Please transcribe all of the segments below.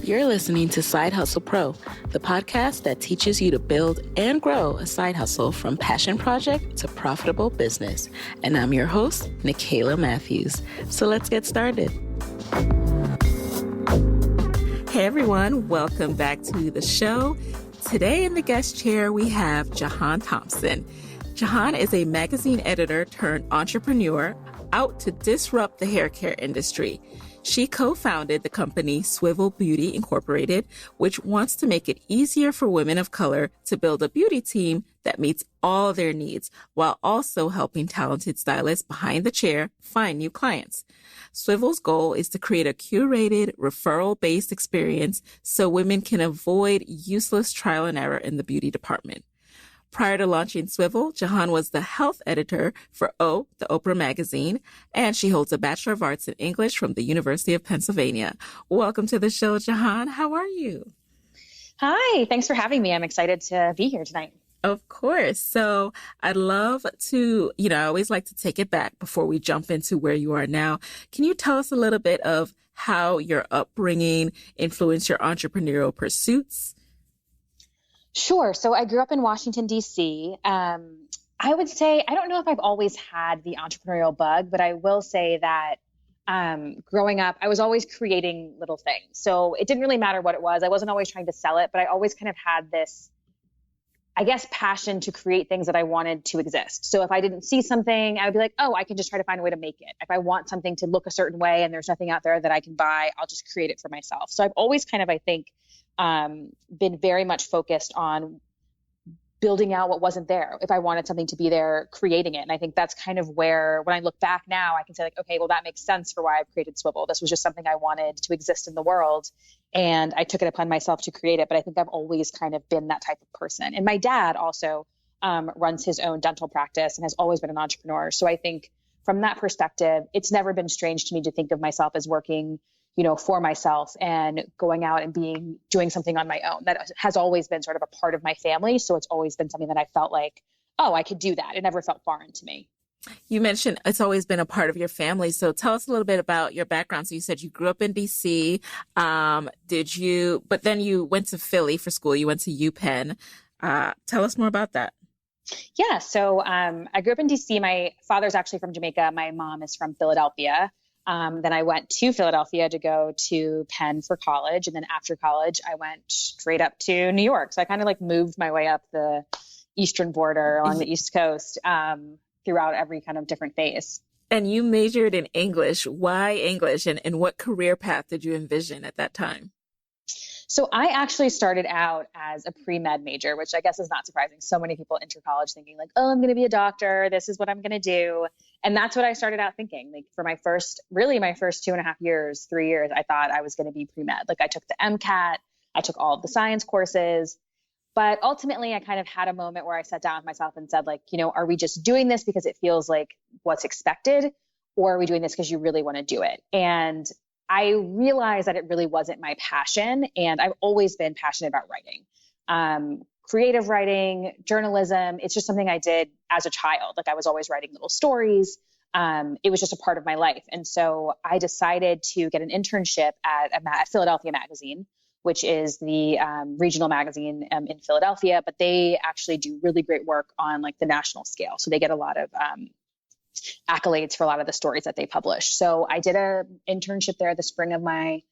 You're listening to Side Hustle Pro, the podcast that teaches you to build and grow a side hustle from passion project to profitable business. And I'm your host, Nicaila Matthews. So let's get started. Hey everyone, welcome back to the show. Today in the guest chair, we have Jihan Thompson. Jihan is a magazine editor turned entrepreneur out to disrupt the haircare industry. She co-founded the company Swivel Beauty Incorporated, which wants to make it easier for women of color to build a beauty team that meets all their needs, while also helping talented stylists behind the chair find new clients. Swivel's goal is to create a curated, referral-based experience so women can avoid useless trial and error in the beauty department. Prior to launching Swivel, Jihan was the health editor for the Oprah Magazine, and she holds a Bachelor of Arts in English from the University of Pennsylvania. Welcome to the show, Jihan. How are you? Hi, thanks for having me. I'm excited to be here tonight. Of course. So I'd love to, I always like to take it back before we jump into where you are now. Can you tell us a little bit of how your upbringing influenced your entrepreneurial pursuits? Sure. So I grew up in Washington, D.C. I would say, I don't know if I've always had the entrepreneurial bug, but I will say that growing up, I was always creating little things. So it didn't really matter what it was. I wasn't always trying to sell it, but I always kind of had this, I guess, passion to create things that I wanted to exist. So if I didn't see something, I would be like, oh, I can just try to find a way to make it. If I want something to look a certain way and there's nothing out there that I can buy, I'll just create it for myself. So I've always kind of, I think, been very much focused on building out what wasn't there. If I wanted something to be there, creating it. And I think that's kind of where, when I look back now, I can say like, okay, well, that makes sense for why I've created Swivel. This was just something I wanted to exist in the world. And I took it upon myself to create it. But I think I've always kind of been that type of person. And my dad also runs his own dental practice and has always been an entrepreneur. So I think from that perspective, it's never been strange to me to think of myself as working for myself and going out and doing something on my own. That has always been sort of a part of my family. So it's always been something that I felt like, oh, I could do that. It never felt foreign to me. You mentioned it's always been a part of your family. So tell us a little bit about your background. So you said you grew up in DC. But then you went to Philly for school. You went to UPenn. Tell us more about that. Yeah. So I grew up in DC. My father's actually from Jamaica. My mom is from Philadelphia. Then I went to Philadelphia to go to Penn for college. And then after college, I went straight up to New York. So I kind of like moved my way up the eastern border along the East Coast throughout every kind of different phase. And you majored in English. Why English? And what career path did you envision at that time? So I actually started out as a pre-med major, which I guess is not surprising. So many people enter college thinking like, oh, I'm going to be a doctor. This is what I'm going to do. And that's what I started out thinking. Like for my first 2.5 years, 3 years, I thought I was going to be pre-med. Like I took the MCAT, I took all of the science courses. But ultimately, I kind of had a moment where I sat down with myself and said like, are we just doing this because it feels like what's expected? Or are we doing this because you really want to do it? And I realized that it really wasn't my passion. And I've always been passionate about writing, creative writing, journalism. It's just something I did as a child. Like I was always writing little stories. It was just a part of my life. And so I decided to get an internship at Philadelphia Magazine, which is the regional magazine in Philadelphia, but they actually do really great work on like the national scale. So they get a lot of accolades for a lot of the stories that they publish. So I did an internship there the spring of my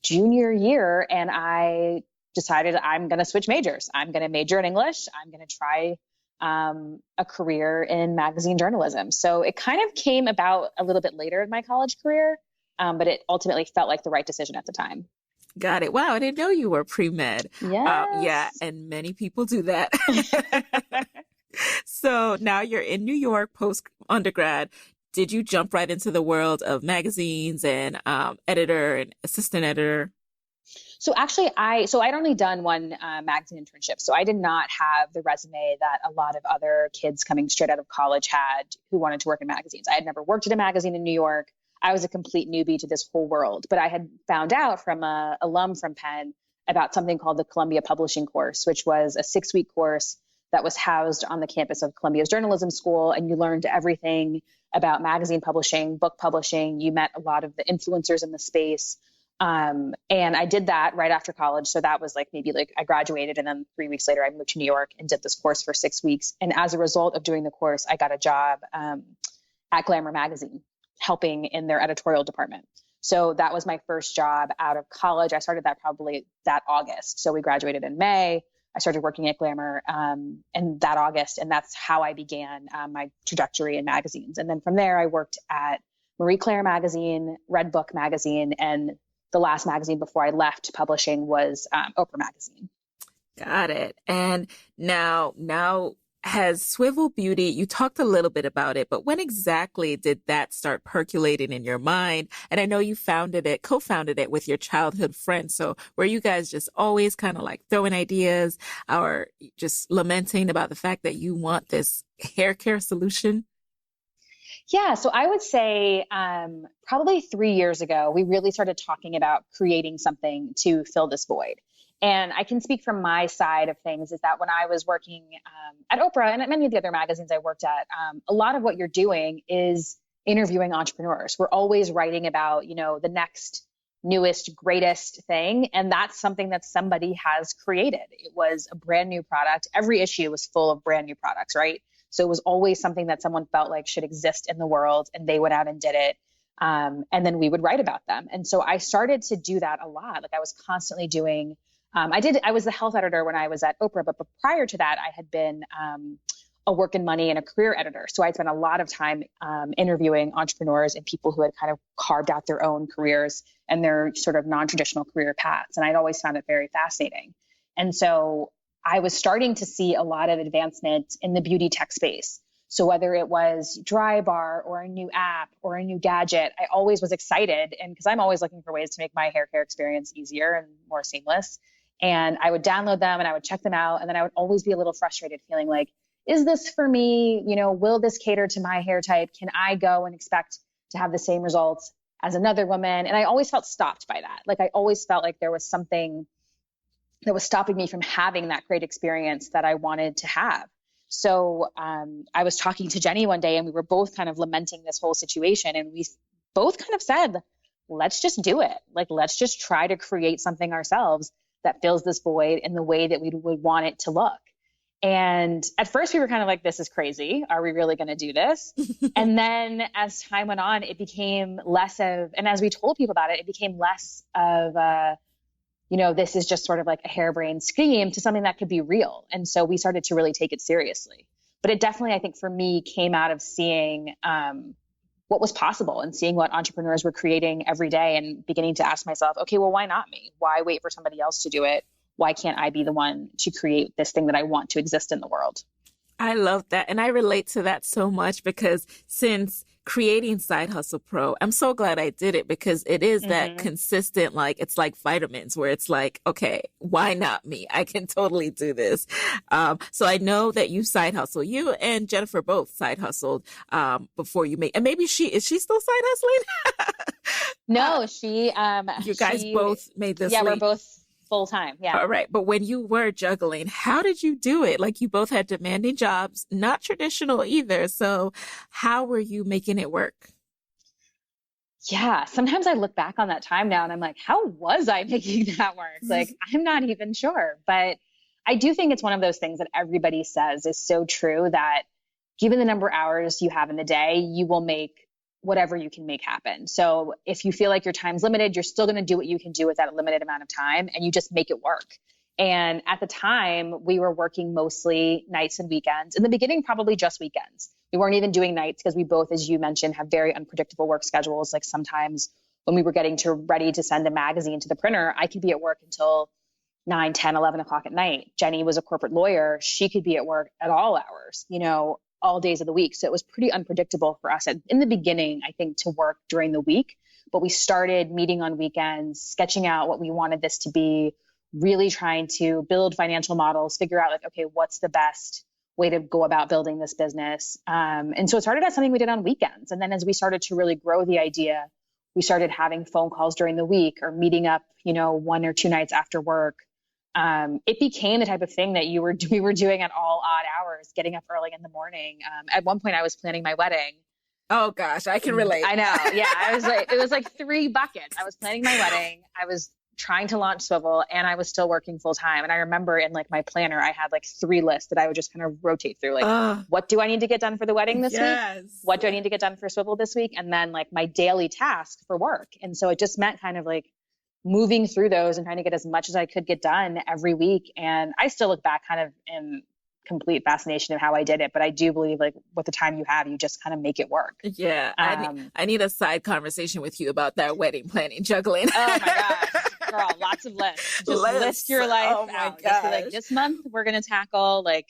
junior year, and I decided I'm going to switch majors. I'm going to major in English. I'm going to try a career in magazine journalism. So it kind of came about a little bit later in my college career, but it ultimately felt like the right decision at the time. Got it. Wow. I didn't know you were pre-med. Yes. Yeah. And many people do that. So now you're in New York post-undergrad. Did you jump right into the world of magazines and editor and assistant editor? So actually, I'd only done one magazine internship. So I did not have the resume that a lot of other kids coming straight out of college had who wanted to work in magazines. I had never worked at a magazine in New York. I was a complete newbie to this whole world. But I had found out from an alum from Penn about something called the Columbia Publishing course, which was a 6-week course that was housed on the campus of Columbia's journalism school. And you learned everything about magazine publishing, book publishing. You met a lot of the influencers in the space. And I did that right after college. So that was like maybe like I graduated, and then 3 weeks later I moved to New York and did this course for 6 weeks. And as a result of doing the course, I got a job at Glamour Magazine, helping in their editorial department. So that was my first job out of college. I started that probably that August. So we graduated in May. I started working at Glamour in that August, and that's how I began my trajectory in magazines. And then from there, I worked at Marie Claire Magazine, Red Book Magazine, and the last magazine before I left publishing was Oprah Magazine. Got it. And now has Swivel Beauty, you talked a little bit about it, but when exactly did that start percolating in your mind? And I know you co-founded it with your childhood friend. So were you guys just always kind of like throwing ideas or just lamenting about the fact that you want this hair care solution? Yeah, so I would say probably 3 years ago, we really started talking about creating something to fill this void. And I can speak from my side of things is that when I was working at Oprah and at many of the other magazines I worked at, a lot of what you're doing is interviewing entrepreneurs. We're always writing about, the next newest, greatest thing. And that's something that somebody has created. It was a brand new product. Every issue was full of brand new products, right? So it was always something that someone felt like should exist in the world, and they went out and did it. And then we would write about them. And so I started to do that a lot. Like I was constantly doing, I was the health editor when I was at Oprah, but prior to that, I had been a Work and Money and a career editor. So I spent a lot of time interviewing entrepreneurs and people who had kind of carved out their own careers and their sort of non-traditional career paths. And I'd always found it very fascinating. And so I was starting to see a lot of advancement in the beauty tech space. So whether it was Dry Bar or a new app or a new gadget, I always was excited. And because I'm always looking for ways to make my hair care experience easier and more seamless. And I would download them and I would check them out. And then I would always be a little frustrated, feeling like, is this for me? Will this cater to my hair type? Can I go and expect to have the same results as another woman? And I always felt stopped by that. Like I always felt like there was something that was stopping me from having that great experience that I wanted to have. So I was talking to Jenny one day and we were both kind of lamenting this whole situation. And we both kind of said, let's just do it. Like, let's just try to create something ourselves that fills this void in the way that we would want it to look. And at first we were kind of like, this is crazy. Are we really going to do this? And then as time went on, it became less of, and as we told people about it, it became less of this is just sort of like a harebrained scheme to something that could be real. And so we started to really take it seriously. But it definitely, I think for me, came out of seeing what was possible and seeing what entrepreneurs were creating every day and beginning to ask myself, okay, well, why not me? Why wait for somebody else to do it? Why can't I be the one to create this thing that I want to exist in the world? I love that. And I relate to that so much because since creating Side Hustle Pro, I'm so glad I did it because it is that consistent, like, it's like vitamins where it's like, okay, why not me? I can totally do this. So I know that you side hustle. You and Jennifer both side hustled before you made, and maybe is she still side hustling? No, you guys both made this leap. We're both full time. Yeah. All right. But when you were juggling, how did you do it? Like you both had demanding jobs, not traditional either. So how were you making it work? Yeah. Sometimes I look back on that time now and I'm like, how was I making that work? Like, I'm not even sure. But I do think it's one of those things that everybody says is so true that given the number of hours you have in the day, you will make whatever you can make happen. So if you feel like your time's limited, you're still going to do what you can do with that limited amount of time and you just make it work. And at the time we were working mostly nights and weekends. In the beginning, probably just weekends. We weren't even doing nights because we both, as you mentioned, have very unpredictable work schedules. Like sometimes when we were getting ready to send a magazine to the printer, I could be at work until 9, 10, 11 o'clock at night. Jenny was a corporate lawyer. She could be at work at all hours, all days of the week. So it was pretty unpredictable for us in the beginning, I think, to work during the week. But we started meeting on weekends, sketching out what we wanted this to be, really trying to build financial models, figure out like, okay, what's the best way to go about building this business? And so it started as something we did on weekends. And then as we started to really grow the idea, we started having phone calls during the week or meeting up, 1 or 2 nights after work. It became the type of thing that we were doing at all odd hours, getting up early in the morning. At one point I was planning my wedding Oh gosh, I can relate. I know. Yeah. It was like 3 buckets. I was planning my wedding. I was trying to launch Swivel, and I was still working full time. And I remember in like my planner, I had like 3 lists that I would just kind of rotate through. Like, what do I need to get done for the wedding this week? What do I need to get done for Swivel this week? And then like my daily task for work. And so it just meant kind of like moving through those and trying to get as much as I could get done every week. And I still look back kind of in complete fascination of how I did it. But I do believe like with the time you have, you just kind of make it work. Yeah. I need a side conversation with you about that wedding planning, juggling. Oh my gosh. Girl, lots of lists. Just list your life out. Just be like, this month we're going to tackle like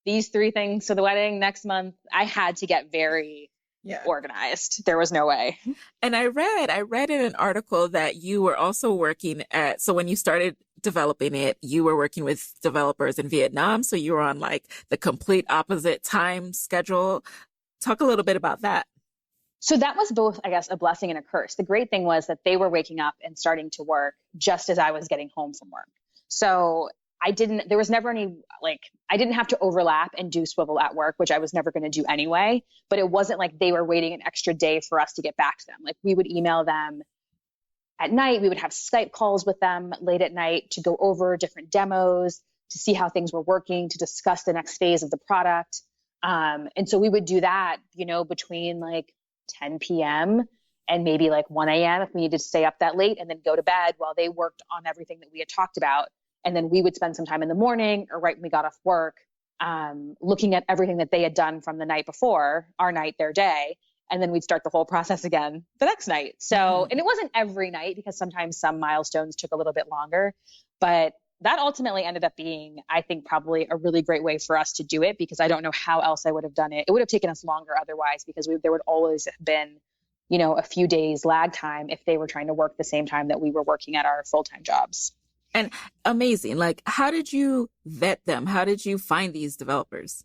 these 3 things for the wedding. Next month, I had to get very organized. There was no way. And I read in an article that you were also working so when you started developing it, you were working with developers in Vietnam. So you were on like the complete opposite time schedule. Talk a little bit about that. So that was both, I guess, a blessing and a curse. The great thing was that they were waking up and starting to work just as I was getting home from work. So there was never any, like, I didn't have to overlap and do Swivel at work, which I was never going to do anyway. But it wasn't like they were waiting an extra day for us to get back to them. Like we would email them at night. We would have Skype calls with them late at night to go over different demos, to see how things were working, to discuss the next phase of the product. And so we would do that, between like 10 p.m. and maybe like 1 a.m. if we needed to stay up that late, and then go to bed while they worked on everything that we had talked about. And then we would spend some time in the morning or right when we got off work, looking at everything that they had done from the night before, our night, their day. And then we'd start the whole process again the next night. So, and it wasn't every night because sometimes some milestones took a little bit longer, but that ultimately ended up being, I think, probably a really great way for us to do it, because I don't know how else I would have done it. It would have taken us longer otherwise, because there would always have been, a few days lag time if they were trying to work the same time that we were working at our full-time jobs. And amazing. Like, how did you vet them? How did you find these developers?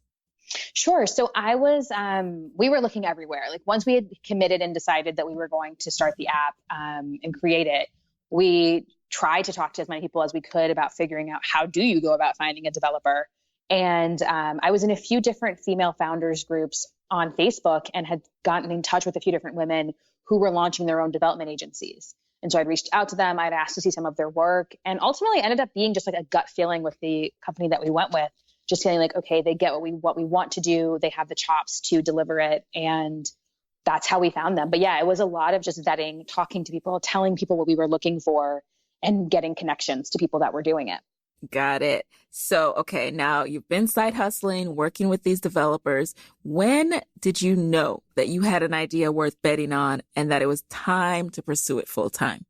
Sure. So we were looking everywhere. Like once we had committed and decided that we were going to start the app and create it, we tried to talk to as many people as we could about figuring out how do you go about finding a developer. And I was in a few different female founders groups on Facebook and had gotten in touch with a few different women who were launching their own development agencies. And so I'd reached out to them. I'd asked to see some of their work, and ultimately ended up being just like a gut feeling with the company that we went with, just feeling like, okay, they get what we want to do. They have the chops to deliver it. And that's how we found them. But yeah, it was a lot of just vetting, talking to people, telling people what we were looking for, and getting connections to people that were doing it. Got it. So, okay, now you've been side hustling, working with these developers. When did you know that you had an idea worth betting on and that it was time to pursue it full time?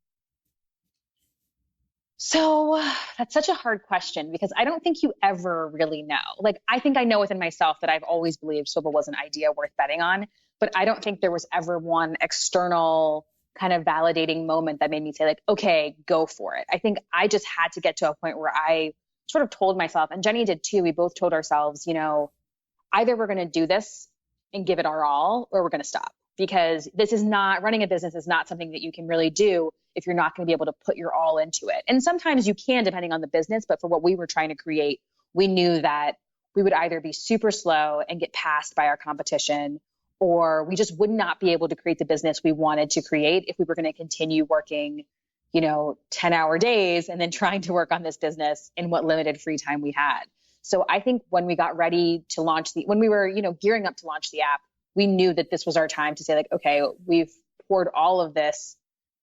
So that's such a hard question, because I don't think you ever really know. Like, I think I know within myself that I've always believed Swivel was an idea worth betting on, but I don't think there was ever one external kind of validating moment that made me say like, okay, go for it. I think I just had to get to a point where I sort of told myself, and Jenny did too, we both told ourselves, either we're going to do this and give it our all, or we're going to stop, because running a business is not something that you can really do if you're not going to be able to put your all into it. And sometimes you can, depending on the business, but for what we were trying to create, we knew that we would either be super slow and get passed by our competition, or we just would not be able to create the business we wanted to create if we were going to continue working, 10-hour days and then trying to work on this business in what limited free time we had. So I think when we got ready to when we were, gearing up to launch the app, we knew that this was our time to say like, okay, we've poured all of this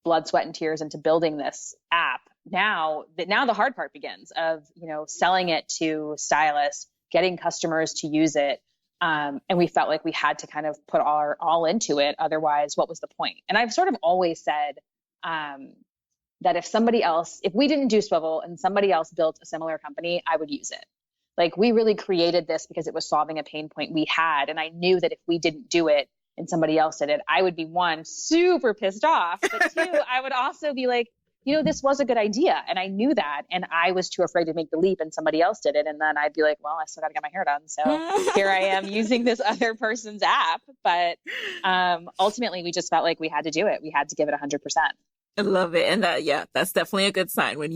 blood, sweat, and tears into building this app. Now the hard part begins of, selling it to stylists, getting customers to use it. And we felt like we had to kind of put our all into it. Otherwise, what was the point? And I've sort of always said that if we didn't do Swivel and somebody else built a similar company, I would use it. Like, we really created this because it was solving a pain point we had. And I knew that if we didn't do it and somebody else did it, I would be, one, super pissed off. But two, I would also be like, this was a good idea. And I knew that. And I was too afraid to make the leap, and somebody else did it. And then I'd be like, well, I still got to get my hair done. So here I am using this other person's app. But ultimately, we just felt like we had to do it. We had to give it 100%. I love it. And that's definitely a good sign when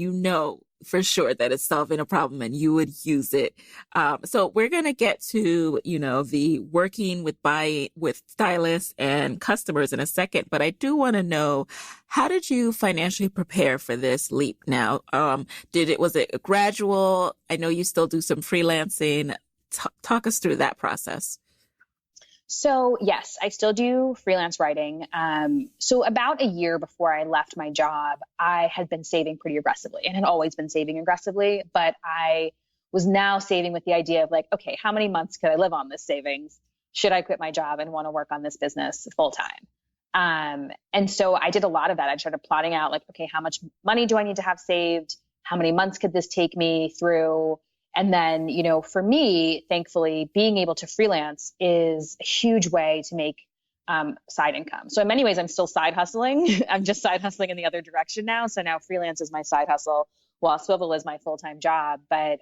for sure that it's solving a problem and you would use it. So we're going to get to, the working with stylists and customers in a second, but I do want to know, how did you financially prepare for this leap now? Was it gradual? I know you still do some freelancing. Talk us through that process. So yes, I still do freelance writing. So about a year before I left my job, I had been saving pretty aggressively and had always been saving aggressively, but I was now saving with the idea of like, okay, how many months could I live on this savings? Should I quit my job and want to work on this business full time? And so I did a lot of that. I started plotting out like, okay, how much money do I need to have saved? How many months could this take me through? And then, for me, thankfully, being able to freelance is a huge way to make side income. So in many ways, I'm still side hustling. I'm just side hustling in the other direction now. So now freelance is my side hustle while Swivel is my full-time job. But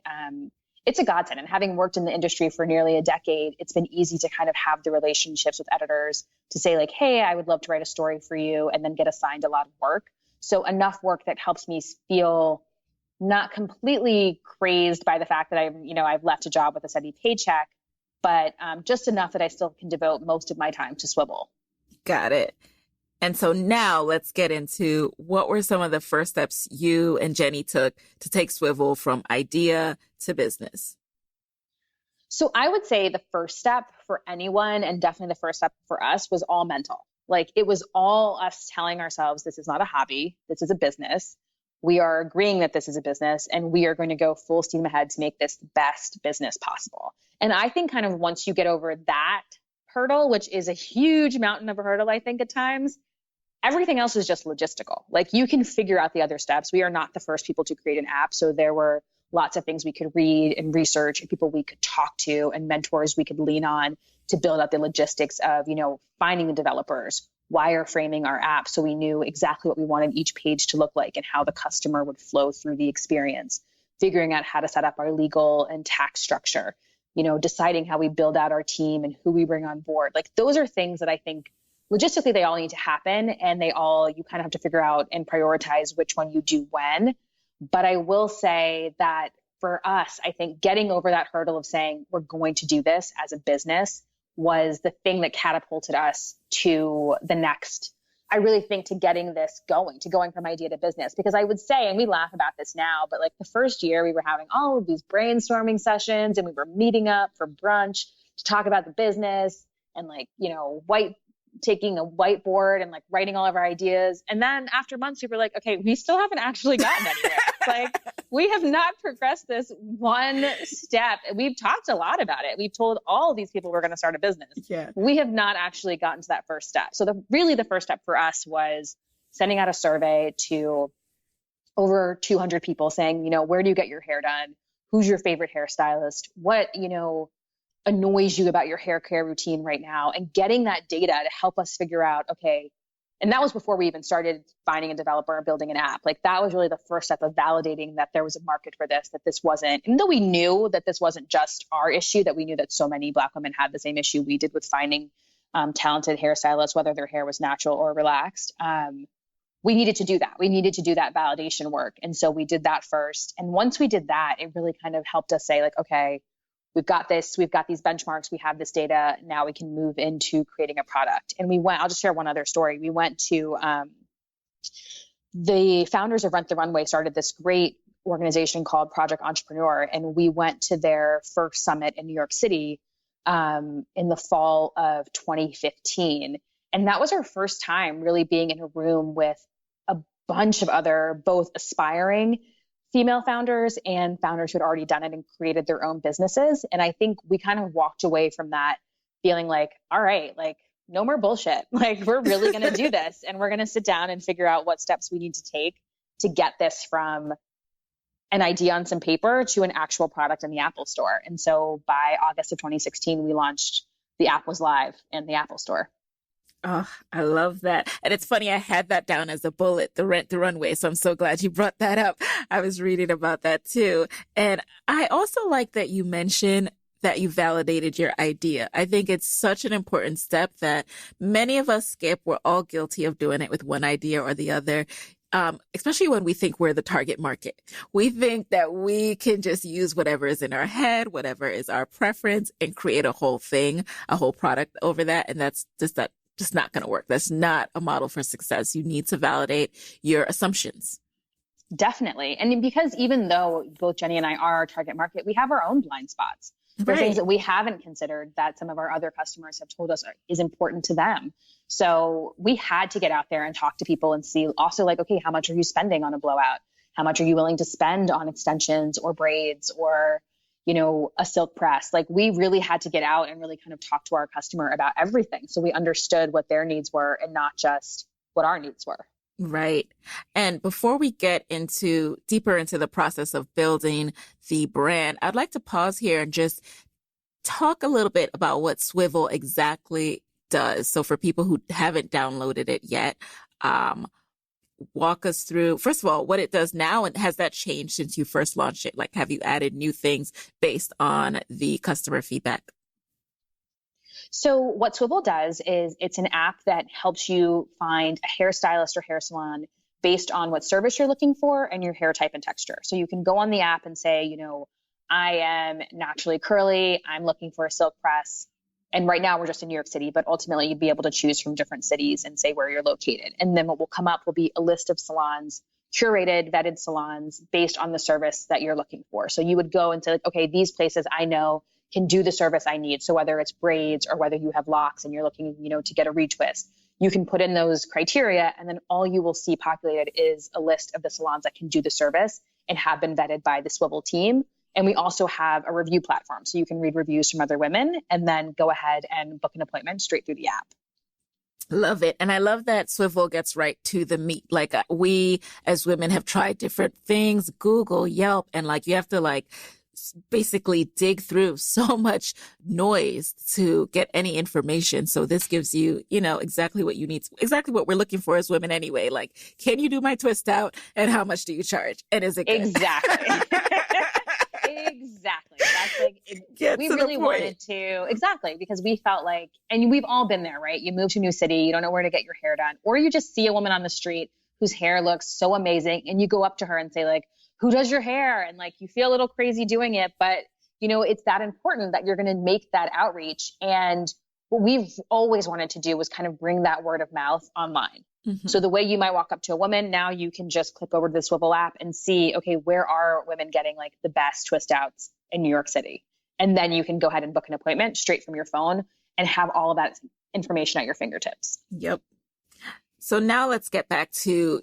it's a godsend. And having worked in the industry for nearly a decade, it's been easy to kind of have the relationships with editors to say like, hey, I would love to write a story for you, and then get assigned a lot of work. So enough work that helps me feel not completely crazed by the fact that I've left a job with a steady paycheck, but just enough that I still can devote most of my time to Swivel. Got it. And so now let's get into what were some of the first steps you and Jenny took to take Swivel from idea to business? So I would say the first step for anyone, and definitely the first step for us, was all mental. Like it was all us telling ourselves, this is not a hobby, this is a business. We are agreeing that this is a business, and we are going to go full steam ahead to make this the best business possible. And I think kind of once you get over that hurdle, which is a huge mountain of a hurdle, I think at times, everything else is just logistical. Like you can figure out the other steps. We are not the first people to create an app. So there were lots of things we could read and research, and people we could talk to, and mentors we could lean on to build out the logistics of, finding the developers, wireframing our app so we knew exactly what we wanted each page to look like and how the customer would flow through the experience, figuring out how to set up our legal and tax structure, deciding how we build out our team and who we bring on board. Like those are things that I think logistically they all need to happen, and you kind of have to figure out and prioritize which one you do when. But I will say that for us, I think getting over that hurdle of saying we're going to do this as a business was the thing that catapulted us to the next, I really think, to getting this going, to going from idea to business. Because I would say, and we laugh about this now, but like the first year we were having all of these brainstorming sessions, and we were meeting up for brunch to talk about the business, and like, taking a whiteboard and like writing all of our ideas. And then after months, we were like, okay, we still haven't actually gotten anywhere. Like we have not progressed this one step. We've talked a lot about it. We've told all of these people we're going to start a business. Yeah. We have not actually gotten to that first step. So the first step for us was sending out a survey to over 200 people saying, where do you get your hair done? Who's your favorite hairstylist? What, annoys you about your hair care routine right now, and getting that data to help us figure out, okay, and that was before we even started finding a developer or building an app. Like that was really the first step of validating that there was a market for this, that this wasn't, even though we knew that this wasn't just our issue, that we knew that so many Black women had the same issue we did with finding talented hairstylists, whether their hair was natural or relaxed. We needed to do that. We needed to do that validation work. And so we did that first. And once we did that, it really kind of helped us say like, okay, we've got this, we've got these benchmarks, we have this data, now we can move into creating a product. And I'll just share one other story. We went to, the founders of Rent the Runway started this great organization called Project Entrepreneur. And we went to their first summit in New York City in the fall of 2015. And that was our first time really being in a room with a bunch of other, both aspiring female founders and founders who had already done it and created their own businesses. And I think we kind of walked away from that feeling like, all right, like no more bullshit. Like we're really going to do this, and we're going to sit down and figure out what steps we need to take to get this from an idea on some paper to an actual product in the Apple Store. And so by August of 2016, we launched, the app was live in the Apple Store. Oh, I love that. And it's funny, I had that down as a bullet, the Rent the Runway. So I'm so glad you brought that up. I was reading about that too. And I also like that you mentioned that you validated your idea. I think it's such an important step that many of us skip. We're all guilty of doing it with one idea or the other. especially when we think we're the target market. We think that we can just use whatever is in our head, whatever is our preference, and create a whole thing, a whole product over that. And that's just not going to work. That's not a model for success. You need to validate your assumptions. Definitely. And because even though both Jenny and I are our target market, we have our own blind spots. There are things that we haven't considered that some of our other customers have told us is important to them. So we had to get out there and talk to people and see also like, okay, how much are you spending on a blowout? How much are you willing to spend on extensions or braids or, a silk press? Like we really had to get out and really kind of talk to our customer about everything. So we understood what their needs were and not just what our needs were. Right. And before we get deeper into the process of building the brand, I'd like to pause here and just talk a little bit about what Swivel exactly does. So for people who haven't downloaded it yet, walk us through, first of all, what it does now, and has that changed since you first launched it? Like, have you added new things based on the customer feedback? So what Swivel does is it's an app that helps you find a hairstylist or hair salon based on what service you're looking for and your hair type and texture. So you can go on the app and say, I am naturally curly. I'm looking for a silk press. And right now we're just in New York City, but ultimately you'd be able to choose from different cities and say where you're located. And then what will come up will be a list of salons, curated, vetted salons based on the service that you're looking for. So you would go and say, okay, these places I know can do the service I need. So whether it's braids or whether you have locks and you're looking, to get a retwist, you can put in those criteria and then all you will see populated is a list of the salons that can do the service and have been vetted by the Swivel team. And we also have a review platform. So you can read reviews from other women and then go ahead and book an appointment straight through the app. Love it. And I love that Swivel gets right to the meat. Like we as women have tried different things, Google, Yelp, and you have to basically dig through so much noise to get any information. So this gives you, exactly what you need, exactly what we're looking for as women anyway. Like, can you do my twist out and how much do you charge? And is it good? Exactly. Exactly. That's we really wanted to, exactly, because we felt like, and we've all been there, right? You move to a new city, you don't know where to get your hair done, or you just see a woman on the street whose hair looks so amazing and you go up to her and say who does your hair? And you feel a little crazy doing it, but it's that important that you're going to make that outreach. And what we've always wanted to do was kind of bring that word of mouth online. Mm-hmm. So the way you might walk up to a woman, now you can just click over to the Swivel app and see, okay, where are women getting the best twist outs in New York City? And then you can go ahead and book an appointment straight from your phone and have all of that information at your fingertips. Yep. So now let's get back to,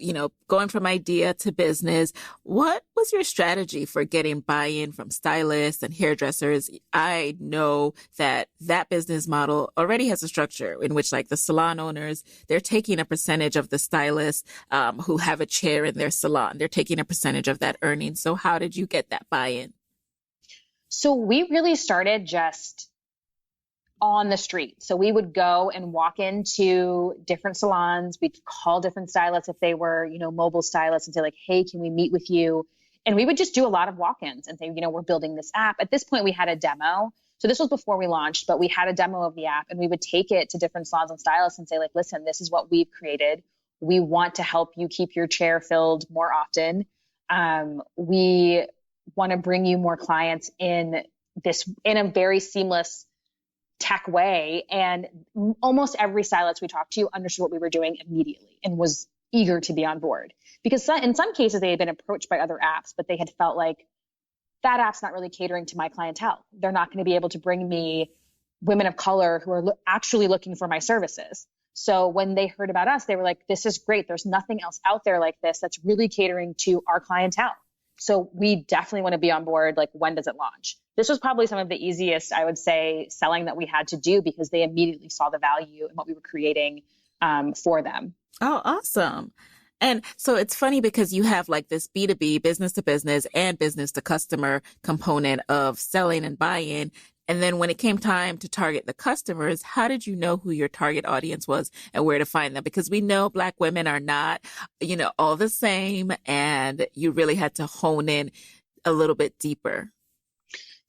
going from idea to business. What was your strategy for getting buy-in from stylists and hairdressers? I know that business model already has a structure in which the salon owners, they're taking a percentage of the stylists who have a chair in their salon. They're taking a percentage of that earnings. So how did you get that buy-in? So we really started just on the street. So we would go and walk into different salons. We'd call different stylists if they were, mobile stylists and say hey, can we meet with you? And we would just do a lot of walk-ins and say, we're building this app. At this point, we had a demo. So this was before we launched, but we had a demo of the app and we would take it to different salons and stylists and say listen, this is what we've created. We want to help you keep your chair filled more often. We want to bring you more clients in a very seamless tech way. And almost every stylist we talked to understood what we were doing immediately and was eager to be on board. Because in some cases they had been approached by other apps, but they had felt that app's not really catering to my clientele. They're not going to be able to bring me women of color who are actually looking for my services. So when they heard about us, they were this is great. There's nothing else out there like this that's really catering to our clientele. So we definitely want to be on board. When does it launch? This was probably some of the easiest, I would say, selling that we had to do because they immediately saw the value in what we were creating for them. Oh, awesome. And so it's funny because you have this B2B, business to business and business to customer component of selling and buy-in. And then when it came time to target the customers, how did you know who your target audience was and where to find them? Because we know Black women are not, all the same, and you really had to hone in a little bit deeper.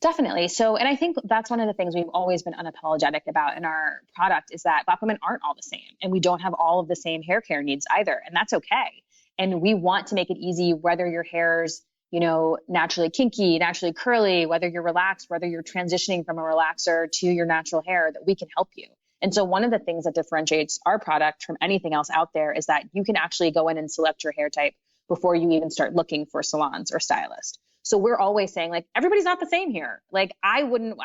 Definitely. So, and I think that's one of the things we've always been unapologetic about in our product is that Black women aren't all the same and we don't have all of the same hair care needs either. And that's okay. And we want to make it easy, whether your hair's, naturally kinky, naturally curly, whether you're relaxed, whether you're transitioning from a relaxer to your natural hair, that we can help you. And so one of the things that differentiates our product from anything else out there is that you can actually go in and select your hair type before you even start looking for salons or stylists. So we're always saying, like, everybody's not the same here. Like, when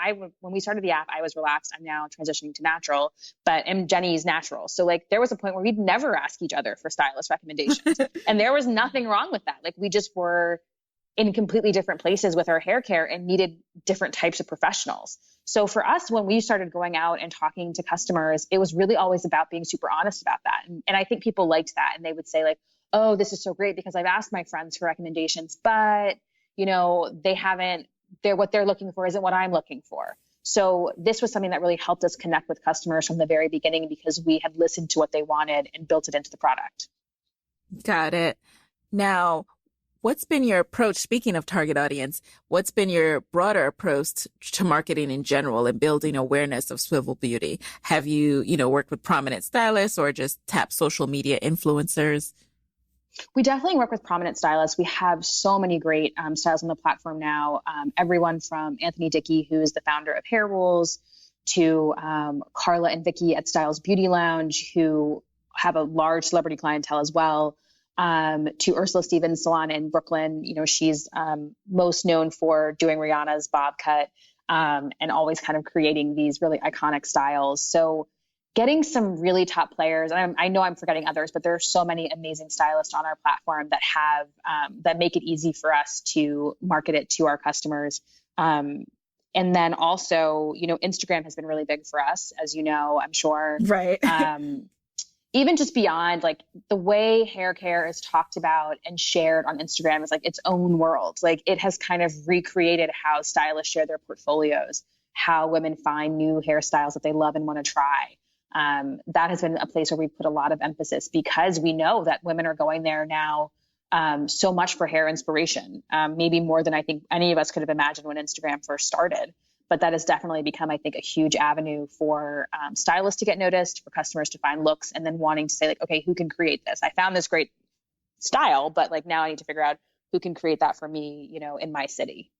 we started the app, I was relaxed. I'm now transitioning to natural, and Jenny's natural. So like, there was a point where we'd never ask each other for stylist recommendations. And there was nothing wrong with that. Like, we just were in completely different places with our hair care and needed different types of professionals. So for us, when we started going out and talking to customers, it was really always about being super honest about that. And I think people liked that. And they would say, like, oh, this is so great because I've asked my friends for recommendations, but what they're looking for isn't what I'm looking for. So this was something that really helped us connect with customers from the very beginning because we had listened to what they wanted and built it into the product. Got it. Now, what's been your approach, speaking of target audience, what's been your broader approach to marketing in general and building awareness of Swivel Beauty? Have you, worked with prominent stylists or just tapped social media influencers? We definitely work with prominent stylists. We have so many great stylists on the platform now. Everyone from Anthony Dickey, who is the founder of Hair Rules, to Carla and Vicky at Styles Beauty Lounge, who have a large celebrity clientele as well, to Ursula Stevens' salon in Brooklyn. She's most known for doing Rihanna's bob cut and always kind of creating these really iconic styles. So getting some really top players, and I know I'm forgetting others, but there are so many amazing stylists on our platform that have that make it easy for us to market it to our customers. And then also, Instagram has been really big for us, as you know, I'm sure. Right. Even just beyond, like, the way hair care is talked about and shared on Instagram is like its own world. Like, it has kind of recreated how stylists share their portfolios, how women find new hairstyles that they love and want to try. That has been a place where we put a lot of emphasis because we know that women are going there now so much for hair inspiration, maybe more than I think any of us could have imagined when Instagram first started. But that has definitely become, I think, a huge avenue for stylists to get noticed, for customers to find looks, and then wanting to say, like, okay, who can create this? I found this great style, but like, now I need to figure out who can create that for me, in my city.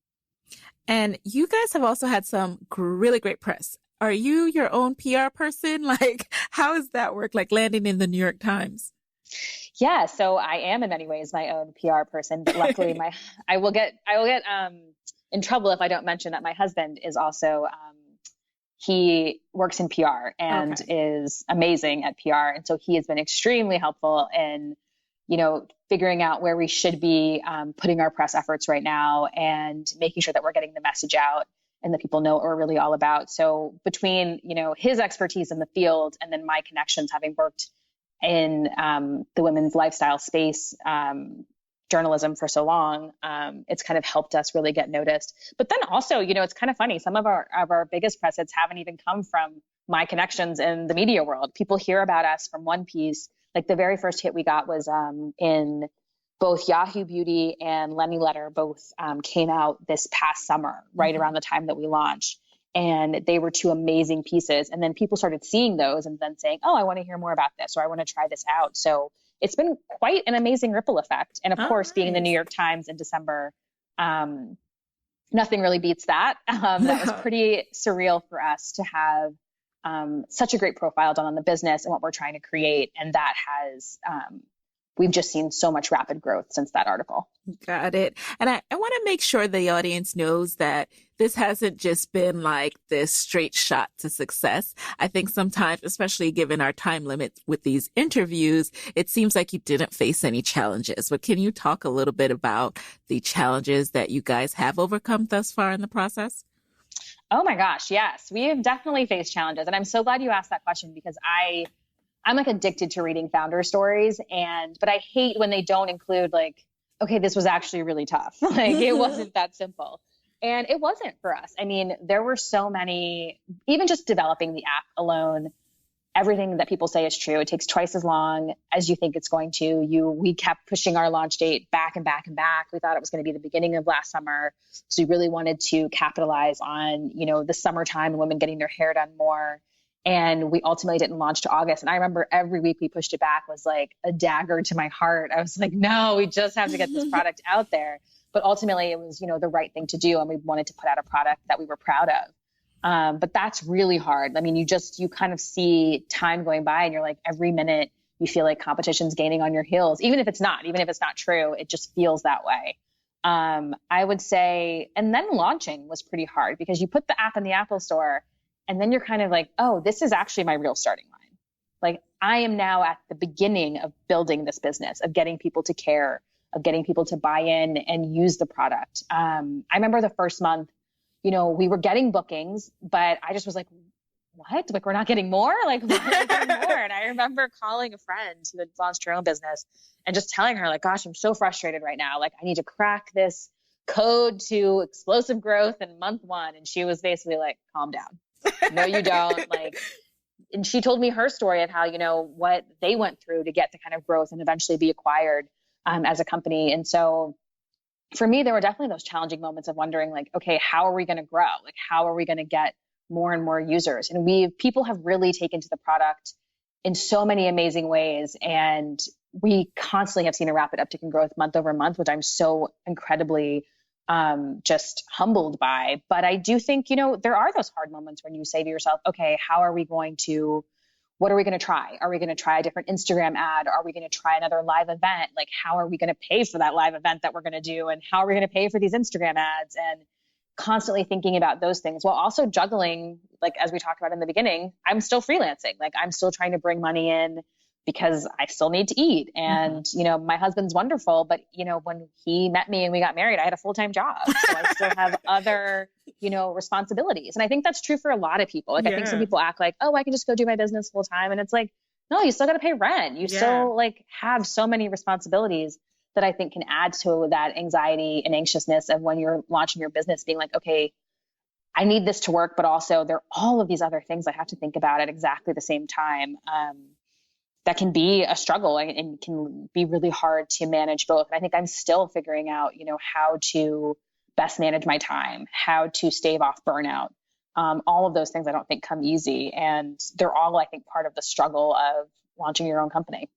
And you guys have also had some really great press. Are you your own PR person? Like, how does that work? Like landing in the New York Times? Yeah, so I am in many ways my own PR person, but luckily I will get in trouble if I don't mention that my husband is also, he works in PR and is amazing at PR. And so he has been extremely helpful in, figuring out where we should be putting our press efforts right now and making sure that we're getting the message out and that people know what we're really all about. So between, his expertise in the field and then my connections, having worked in the women's lifestyle space, journalism for so long, it's kind of helped us really get noticed. But then also, it's kind of funny. Some of our biggest press hits haven't even come from my connections in the media world. People hear about us from one piece. Like, the very first hit we got was in both Yahoo Beauty and Lenny Letter, both came out this past summer, right around the time that we launched. And they were two amazing pieces. And then people started seeing those and then saying, oh, I want to hear more about this, or I want to try this out. So it's been quite an amazing ripple effect. And of course, being in the New York Times in December, nothing really beats that. That was pretty surreal for us to have such a great profile done on the business and what we're trying to create. And that has, we've just seen so much rapid growth since that article. Got it. And I want to make sure the audience knows that this hasn't just been like this straight shot to success. I think sometimes, especially given our time limit with these interviews, it seems like you didn't face any challenges. But can you talk a little bit about the challenges that you guys have overcome thus far in the process? Oh my gosh, yes. We have definitely faced challenges. And I'm so glad you asked that question because I'm like addicted to reading founder stories, but I hate when they don't include like, okay, this was actually really tough. Like, it wasn't that simple. And it wasn't for us. I mean, there were so many, even just developing the app alone, everything that people say is true. It takes twice as long as you think it's going to. We kept pushing our launch date back and back and back. We thought it was going to be the beginning of last summer. So we really wanted to capitalize on, the summertime and women getting their hair done more. And we ultimately didn't launch to August. And I remember every week we pushed it back was like a dagger to my heart. I was like, no, we just have to get this product out there. But ultimately it was, the right thing to do. And we wanted to put out a product that we were proud of. But that's really hard. I mean, you kind of see time going by and you're like, every minute you feel like competition's gaining on your heels, even if it's not true, it just feels that way. I would say, and then launching was pretty hard because you put the app in the Apple Store and then you're kind of like, oh, this is actually my real starting line. Like I am now at the beginning of building this business, of getting people to care, of getting people to buy in and use the product. I remember the first month, we were getting bookings, but I just was like, what? Like, we're not getting more? Like, we're not getting more. And I remember calling a friend who had launched her own business and just telling her, like, gosh, I'm so frustrated right now. Like, I need to crack this code to explosive growth in month 1. And she was basically like, calm down. No, you don't. Like, and she told me her story of how, what they went through to get the kind of growth and eventually be acquired as a company. And so for me, there were definitely those challenging moments of wondering like, okay, how are we going to grow? Like, how are we going to get more and more users? And people have really taken to the product in so many amazing ways. And we constantly have seen a rapid uptick in growth month over month, which I'm so incredibly just humbled by. But I do think, there are those hard moments when you say to yourself, okay, what are we going to try? Are we going to try a different Instagram ad? Are we going to try another live event? Like, how are we going to pay for that live event that we're going to do? And how are we going to pay for these Instagram ads? And constantly thinking about those things while also juggling, like, as we talked about in the beginning, I'm still freelancing. Like, I'm still trying to bring money in because I still need to eat. And, my husband's wonderful, but, when he met me and we got married, I had a full-time job. So I still have other, responsibilities. And I think that's true for a lot of people. Like, I think some people act like, oh, I can just go do my business full time. And it's like, no, you still got to pay rent. You still like have so many responsibilities that I think can add to that anxiety and anxiousness of when you're launching your business being like, okay, I need this to work, but also there are all of these other things I have to think about at exactly the same time. That can be a struggle and can be really hard to manage both. And I think I'm still figuring out, how to best manage my time, how to stave off burnout. All of those things I don't think come easy. And they're all, I think, part of the struggle of launching your own company.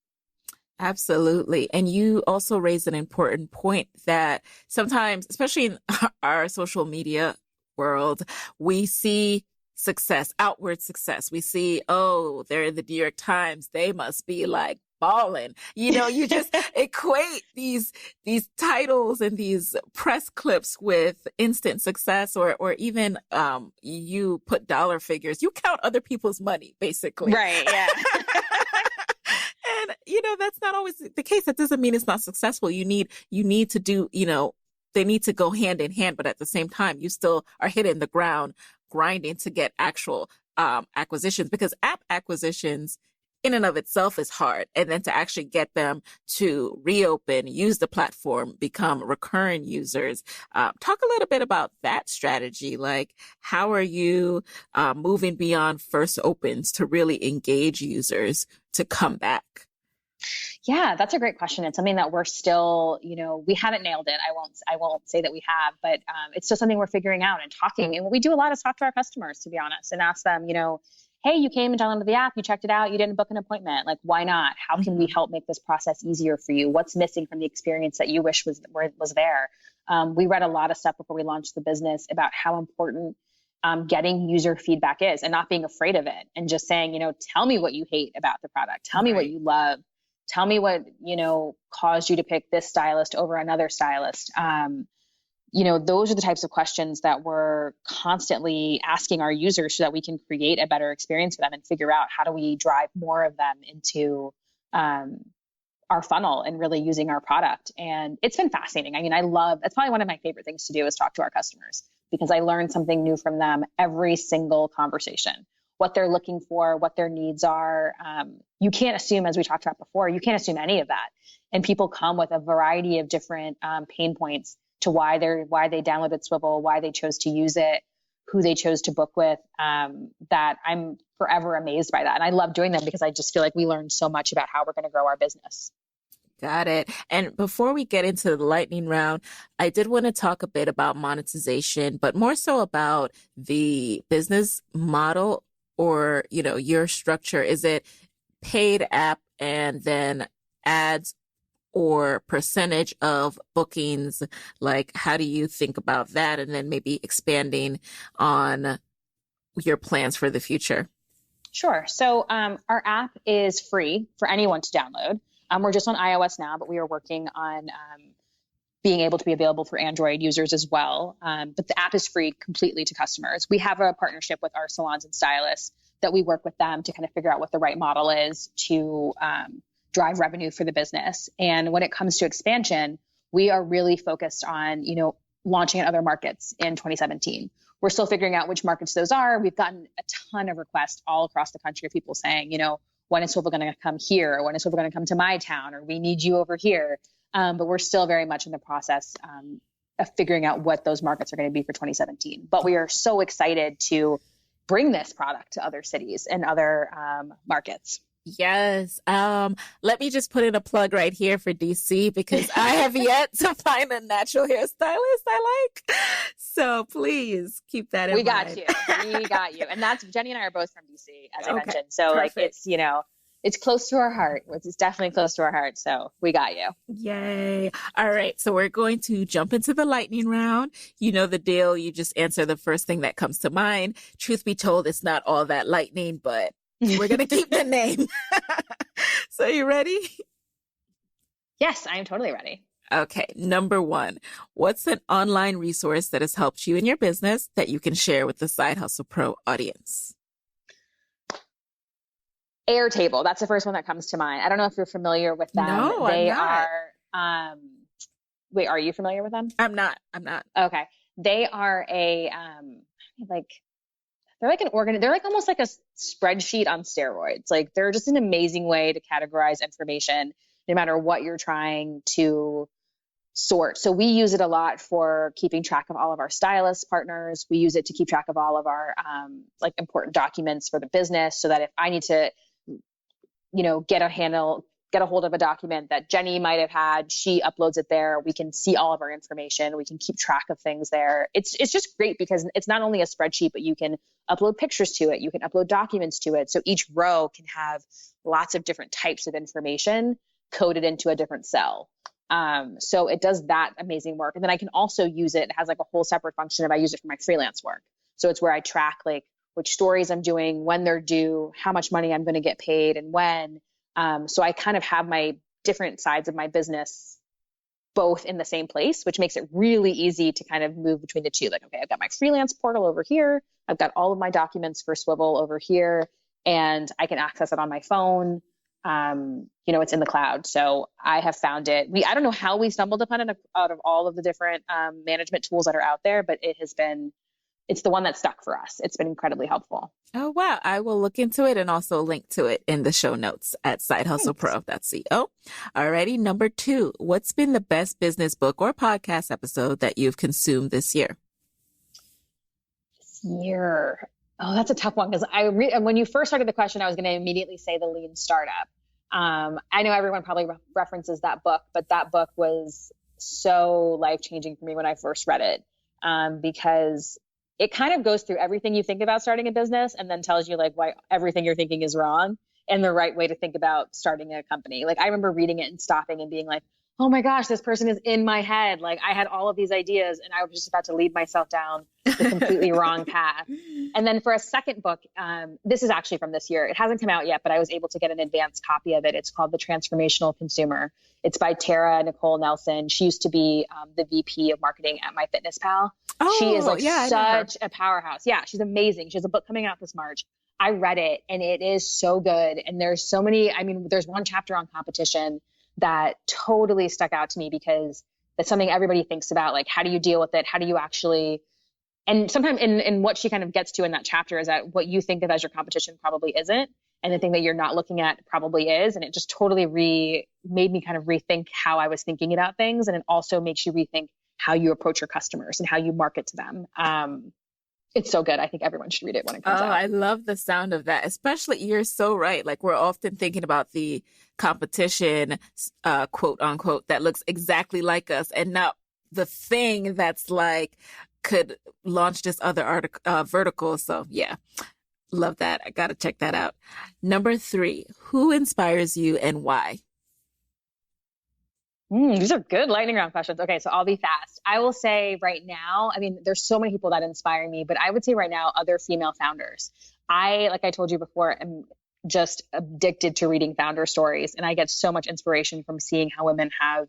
Absolutely. And you also raised an important point that sometimes, especially in our social media world, we see success, outward success. We see, oh, they're in the New York Times. They must be like balling. You just equate these titles and these press clips with instant success or even you put dollar figures. You count other people's money, basically. Right. Yeah. And, that's not always the case. That doesn't mean it's not successful. You need to do, they need to go hand in hand, but at the same time, you still are hitting the ground, grinding to get actual acquisitions, because app acquisitions in and of itself is hard. And then to actually get them to reopen, use the platform, become recurring users. Talk a little bit about that strategy. Like, how are you moving beyond first opens to really engage users to come back? Yeah, that's a great question. It's something that we're still, we haven't nailed it. I won't say that we have, but it's still something we're figuring out and talking. And what we do a lot is talk to our customers, to be honest, and ask them, hey, you came and downloaded the app, you checked it out, you didn't book an appointment. Like, why not? How can we help make this process easier for you? What's missing from the experience that you wish was there? We read a lot of stuff before we launched the business about how important getting user feedback is and not being afraid of it and just saying, tell me what you hate about the product. Tell me what you love. Tell me what, caused you to pick this stylist over another stylist. Those are the types of questions that we're constantly asking our users so that we can create a better experience for them and figure out how do we drive more of them into our funnel and really using our product. And it's been fascinating. I mean, that's probably one of my favorite things to do is talk to our customers because I learn something new from them every single conversation. What they're looking for, what their needs are. You can't assume, as we talked about before, you can't assume any of that. And people come with a variety of different pain points to why they downloaded Swivel, why they chose to use it, who they chose to book with, that I'm forever amazed by that. And I love doing them because I just feel like we learned so much about how we're going to grow our business. Got it. And before we get into the lightning round, I did want to talk a bit about monetization, but more so about the business model or, your structure? Is it paid app and then ads or percentage of bookings? Like, how do you think about that? And then maybe expanding on your plans for the future. Sure. So our app is free for anyone to download. We're just on iOS now, but we are working on being able to be available for Android users as well. But the app is free completely to customers. We have a partnership with our salons and stylists that we work with them to kind of figure out what the right model is to drive revenue for the business. And when it comes to expansion, we are really focused on, launching in other markets in 2017. We're still figuring out which markets those are. We've gotten a ton of requests all across the country of people saying, when is Swivel going to come here? Or when is Swivel going to come to my town? Or we need you over here. But we're still very much in the process of figuring out what those markets are going to be for 2017. But we are so excited to bring this product to other cities and other markets. Yes. Let me just put in a plug right here for DC because I have yet to find a natural hairstylist I like. So please keep that in mind. We got you. And that's Jenny and I are both from DC, as I mentioned. So perfect. It's close to our heart. It's definitely close to our heart. So we got you. Yay. All right. So we're going to jump into the lightning round. You know the deal. You just answer the first thing that comes to mind. Truth be told, it's not all that lightning, but we're going to keep the name. So you ready? Yes, I am totally ready. Okay. Number 1, what's an online resource that has helped you in your business that you can share with the Side Hustle Pro audience? Airtable. That's the first one that comes to mind. I don't know if you're familiar with them. No, they I'm not. are, wait, are you familiar with them? I'm not. Okay. They are they're like almost like a spreadsheet on steroids. Like they're just an amazing way to categorize information no matter what you're trying to sort. So we use it a lot for keeping track of all of our stylist partners. We use it to keep track of all of our important documents for the business so that if I need to, get a hold of a document that Jenny might have had, she uploads it there. We can see all of our information. We can keep track of things there. It's just great because it's not only a spreadsheet, but you can upload pictures to it. You can upload documents to it. So each row can have lots of different types of information coded into a different cell. So it does that amazing work. And then I can also use it. It has like a whole separate function if I use it for my freelance work. So it's where I track like which stories I'm doing, when they're due, how much money I'm going to get paid and when. So I kind of have my different sides of my business both in the same place, which makes it really easy to kind of move between the two. Like, okay, I've got my freelance portal over here. I've got all of my documents for Swivel over here, and I can access it on my phone. It's in the cloud. So I have found it. I don't know how we stumbled upon it out of all of the different management tools that are out there, but it's the one that stuck for us. It's been incredibly helpful. Oh, wow. I will look into it and also link to it in the show notes at sidehustlepro.co. Alrighty. Number 2, what's been the best business book or podcast episode that you've consumed this year? This year. Oh, that's a tough one because when you first started the question, I was going to immediately say The Lean Startup. I know everyone probably references that book, but that book was so life-changing for me when I first read it because it kind of goes through everything you think about starting a business and then tells you like why everything you're thinking is wrong and the right way to think about starting a company. Like I remember reading it and stopping and being like, oh my gosh, this person is in my head. Like I had all of these ideas and I was just about to lead myself down the completely wrong path. And then for a second book, this is actually from this year. It hasn't come out yet, but I was able to get an advanced copy of it. It's called The Transformational Consumer. It's by Tara Nicole Nelson. She used to be the VP of marketing at MyFitnessPal. Oh, she is yeah, such a powerhouse. Yeah, she's amazing. She has a book coming out this March. I read it and it is so good. And there's so many, there's one chapter on competition that totally stuck out to me because that's something everybody thinks about. Like, how do you deal with it? How do you actually, and sometimes in what she kind of gets to in that chapter is that what you think of as your competition probably isn't. And the thing that you're not looking at probably is. And it just totally made me kind of rethink how I was thinking about things. And it also makes you rethink how you approach your customers and how you market to them. It's so good. I think everyone should read it when it comes out. I love the sound of that. Especially, you're so right. Like we're often thinking about the competition, quote unquote, that looks exactly like us and not the thing that's like could launch this other vertical. So yeah, Love that. I got to check that out. Number 3, who inspires you and why? These are good lightning round questions. Okay, so I'll be fast. I will say right now, I mean, there's so many people that inspire me, but I would say right now, other female founders. Like I told you before, am just addicted to reading founder stories. And I get so much inspiration from seeing how women have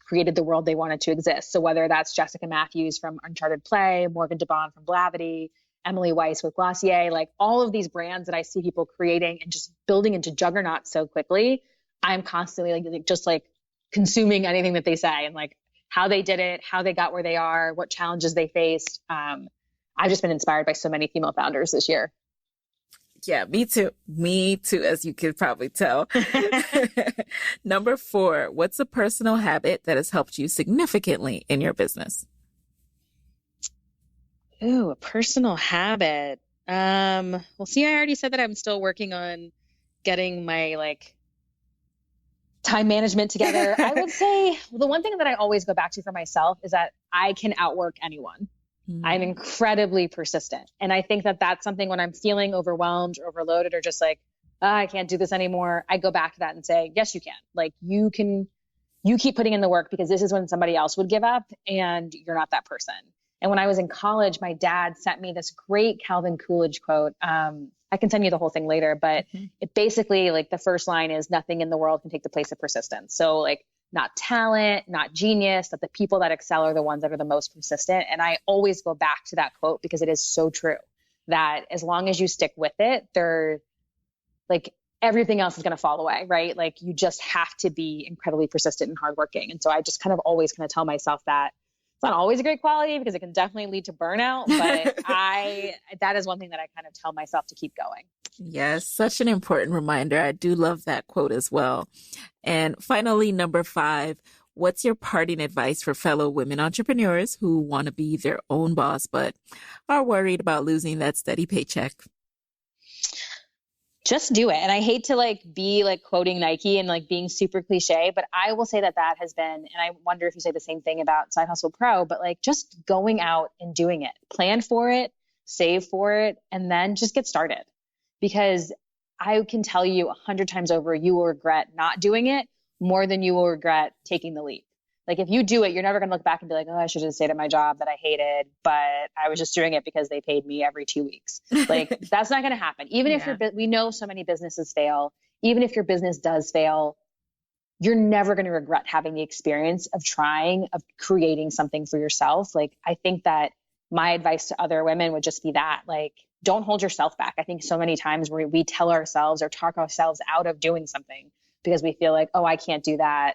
created the world they wanted to exist. So whether that's Jessica Matthews from Uncharted Play, Morgan DeBon from Blavity, Emily Weiss with Glossier, like all of these brands that I see people creating and just building into juggernauts so quickly, I'm constantly just consuming anything that they say and like how they did it, how they got where they are, what challenges they faced. I've just been inspired by so many female founders this year. Yeah, me too. Me too, as you could probably tell. Number 4, what's a personal habit that has helped you significantly in your business? Ooh, a personal habit. Well, see, I already said that I'm still working on getting my time management together. I would say the one thing that I always go back to for myself is that I can outwork anyone. I'm incredibly persistent. And I think that that's something when I'm feeling overwhelmed or overloaded or just I can't do this anymore. I go back to that and say, yes, you can. You keep putting in the work because this is when somebody else would give up and you're not that person. And when I was in college, my dad sent me this great Calvin Coolidge quote. I can send you the whole thing later, but it basically the first line is nothing in the world can take the place of persistence. So not talent, not genius, that the people that excel are the ones that are the most persistent. And I always go back to that quote because it is so true that as long as you stick with it, everything else is going to fall away, right? You just have to be incredibly persistent and hardworking. And so I just always tell myself that. It's not always a great quality because it can definitely lead to burnout, but that is one thing that I tell myself to keep going. Yes, such an important reminder. I do love that quote as well. And finally, number 5, what's your parting advice for fellow women entrepreneurs who want to be their own boss, but are worried about losing that steady paycheck? Just do it. And I hate to be quoting Nike and being super cliche, but I will say that has been, and I wonder if you say the same thing about Side Hustle Pro, but just going out and doing it, plan for it, save for it, and then just get started. Because I can tell you 100 times over, you will regret not doing it more than you will regret taking the leap. If you do it, you're never going to look back and be I should have stayed at my job that I hated, but I was just doing it because they paid me every 2 weeks. That's not going to happen. Even if we know so many businesses fail, even if your business does fail, you're never going to regret having the experience of trying, of creating something for yourself. I think that my advice to other women would just be that, don't hold yourself back. I think so many times we tell ourselves or talk ourselves out of doing something because we feel I can't do that.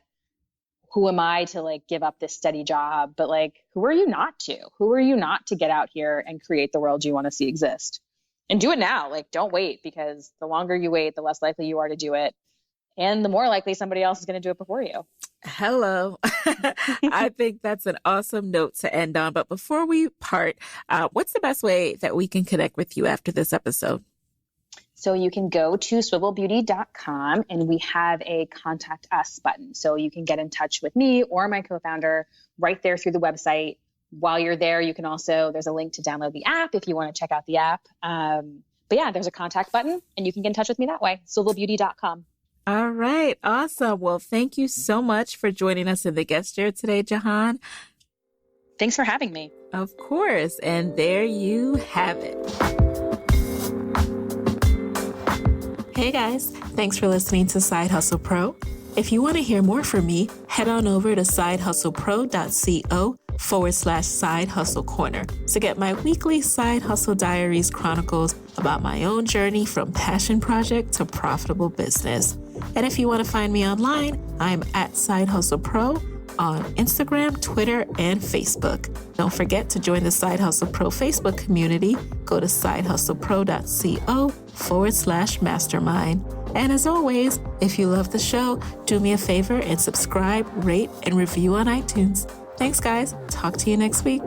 Who am I to give up this steady job? But who are you not to? Who are you not to get out here and create the world you want to see exist? And do it now. Don't wait, because the longer you wait, the less likely you are to do it. And the more likely somebody else is going to do it before you. Hello. I think that's an awesome note to end on. But before we part, what's the best way that we can connect with you after this episode? So you can go to swivelbeauty.com and we have a contact us button. So you can get in touch with me or my co-founder right there through the website. While you're there, you can also, there's a link to download the app if you want to check out the app. But yeah, there's a contact button and you can get in touch with me that way. Swivelbeauty.com. All right. Awesome. Well, thank you so much for joining us in the guest chair today, Jihan. Thanks for having me. Of course. And there you have it. Hey guys, thanks for listening to Side Hustle Pro. If you want to hear more from me, head on over to sidehustlepro.co/Side Hustle Corner to get my weekly Side Hustle Diaries chronicles about my own journey from passion project to profitable business. And if you want to find me online, I'm at Side Hustle Pro on Instagram, Twitter, and Facebook. Don't forget to join the Side Hustle Pro Facebook community. Go to sidehustlepro.co/mastermind. And as always, if you love the show, do me a favor and subscribe, rate, and review on iTunes. Thanks, guys. Talk to you next week.